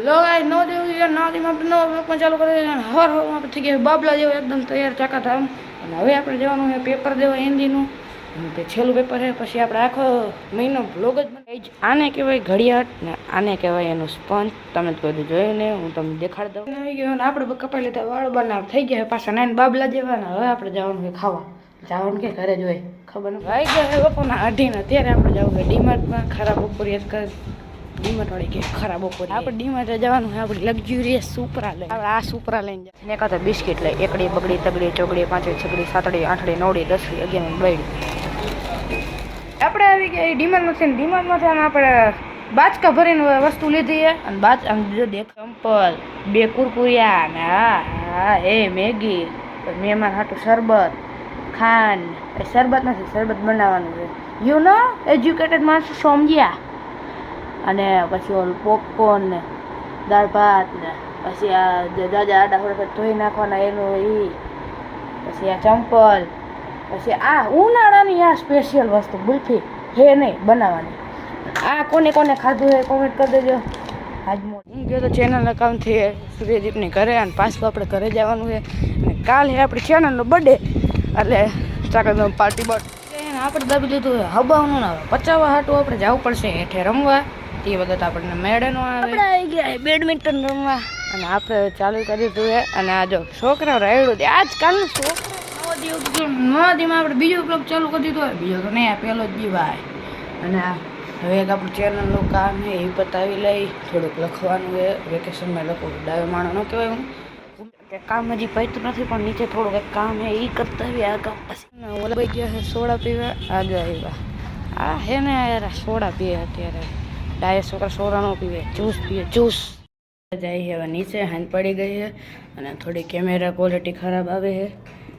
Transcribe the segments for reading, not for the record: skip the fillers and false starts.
लोग आज नौ दिन यार नौ दिन આપણે નવો બ્લોગ ચાલુ કરી હર આપણે થઈ ગયા બાબલા જેવો એકદમ તૈયાર ચાકા થાય અને હવે આપણે જવાનું છે પેપર દેવા હિન્દીનું અને તે છેલ્લું પેપર છે પછી આપણે આખો મહિનો બ્લોગ જ બનાવી આને કહેવાય ઘડિયાળ ને આને કહેવાય એનું સ્પંજ તમે બધું જોયું ને હું તમને દેખાડી દઉં આવી ગયો ને આપણે કપાઈ લીધા વાળ બનાવ થઈ ગયા પાછા નાઈને બાબલા જેવા ને હવે આપણે જવાનું છે ખાવા જવાનું કે ઘરે જોઈએ ખબર નહીં આવી ગયા બપોરના 8:30 અત્યારે આપણે જવું છે ડીમાર્ટમાં ખરાબ બપોર યાદ કરે ડીમાર્ટ વાળી કે ખરાબ બપોર આપણે ડીમાર્ટ જવાનું છે આપણે લક્ઝુરિયસ સુપરા લઈ આપણે આ સુપરા લઈને જાય ને કાં તો બિસ્કિટ લઈ એકડી બગડી તગડી ચોગડી પાંચડી છગડી સાતડી આઠડી નવડી 10ડી 11 12 આપણે આવી ગયા ડીમાર્ટમાંથી ડીમાર્ટમાંથી આપણે બાચકા ભરીને વસ્તુ લીધી છે અને આમ જો દેખ ચંપલ 2 કુરકુરિયા ને હા એ મેગી મહેમાન હાટું શરબત ખાંડ એ શરબત નથી શરબત બનાવવાનું છે યુ નો એજ્યુકેટેડ માણસો સમજ્યા અને પછી ઓલું પોપકોર્ન ને દાળ ભાત ને પછી આ દાદા આડા થોડા ધોઈ નાખવાના એનું એ પછી આ ચંપલ પછી આ ઉનાળાની આ સ્પેશિયલ વસ્તુ ગુલ્ફી હે નહીં બનાવવાની આ કોને કોને ખાધું હે કોમેન્ટ કરી દેજો આજ હું ગયો તો ચેનલ અકાઉન્ટથી સૂર્યદીપની ઘરે અને પાછું આપણે ઘરે જવાનું છે અને કાલે આપણી ચેનલનો બર્થડે એટલે ચાકર પાર્ટી આપણે દાબી લીધું હબાવનું ના પચાવવા હાટું આપણે જવું પડશે હેઠે રમવા તે વખત આપણને મેળે નો આવે આવી ગયા બેડમિન્ટન રમવા અને આપણે ચાલુ કરી દીધું અને આ જો છોકરા રાયડું આજકાલનું છોકરા નવા દીમાં આપણે બીજો બ્લોગ ચાલુ કરી દીધો હોય બીજો તો નહીં આ પહેલો જ દીવાય અને હવે એક આપણું ચેનલનું કામ છે એ પતાવી લઈ થોડુંક લખવાનું છે વેકેશનમાં લખવું ડાયો માણો ન કહેવાય હું કે કામ હજી પૈતું નથી પણ નીચે થોડુંક એક કામ છે એ કરતા આવી આ કામ પછી ઓલા ગયા છે સોડા પીવા આજે આવ્યા આ હે ને યાર સોડા પીએ અત્યારે ડાયે છોકરા સોડા ન પીવે જ્યુસ પીએ જ્યુસ જાય છે હવે નીચે હાંજ પડી ગઈ છે અને થોડી કેમેરા ક્વોલિટી ખરાબ આવે છે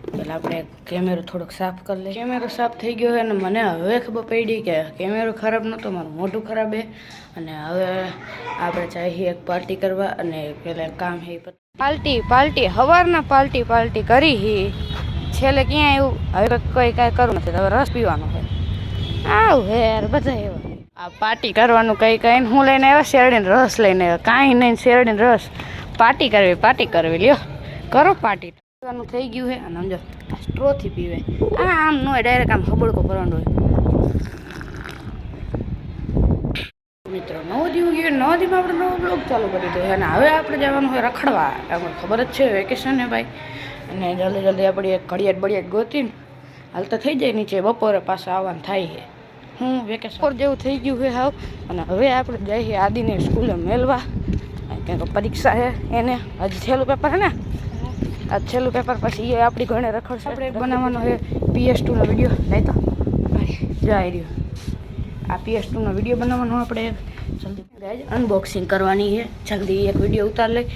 એટલે આપણે કેમેરો થોડોક સાફ કરી લઈએ કેમેરો સાફ થઈ ગયો છે અને મને હવે ખબર પડી કે કેમેરો ખરાબ નહોતો મારું મોઢું ખરાબ છે અને હવે આપણે ચાહીએ એક પાર્ટી કરવા અને પેલા કામ છે પાર્ટી સવારના પાર્ટી કરી છેલ્લે ક્યાં એવું હવે કોઈ કાંઈ કરવું નથી હવે રસ પીવાનો છે આવું હે યાર બધા એવા આ પાર્ટી કરવાનું કઈ હું લઈને આવ્યો શેરડીનો રસ લઈને આવ્યો કાંઈ નહીં શેરડીનો રસ પાર્ટી કરવી લ્યો કરો પાર્ટી પીવાનું થઈ ગયું છે અને સમજો સ્ટ્રોથી પીવે આમ ન હોય ડાયરેક્ટ આમ હબડકો ભરવાનો હોય મિત્રો 9 દિવસ ગયો 9 દિવસમાં આપણે નવો બ્લોગ ચાલુ કરી દીધો અને હવે આપણે જવાનું હોય રખડવા આપણે ખબર જ છે વેકેશન ને ભાઈ અને જલ્દી આપણે એક ઘડિયાળ ગોતીને હાલ તો થઈ જાય નીચે બપોરે પાછા આવવાનું થાય છે હું વેકેશન જેવું થઈ ગયું છે હાવ અને હવે આપણે જઈએ આદિને સ્કૂલે મેળવા કારણ કે પરીક્ષા છે એને હજી છેલ્લું પેપર છે ને આ છેલ્લું પેપર પછી એ આપણી ઘણે રખડશે આપણે એક બનાવવાનો છે PS2નો વિડીયો નહીં તો જાય રહ્યો આ PS2નો વિડીયો બનાવવાનો આપણે જલ્દી અનબોક્સિંગ કરવાની છે જલ્દી એક વિડીયો ઉતાર લઈ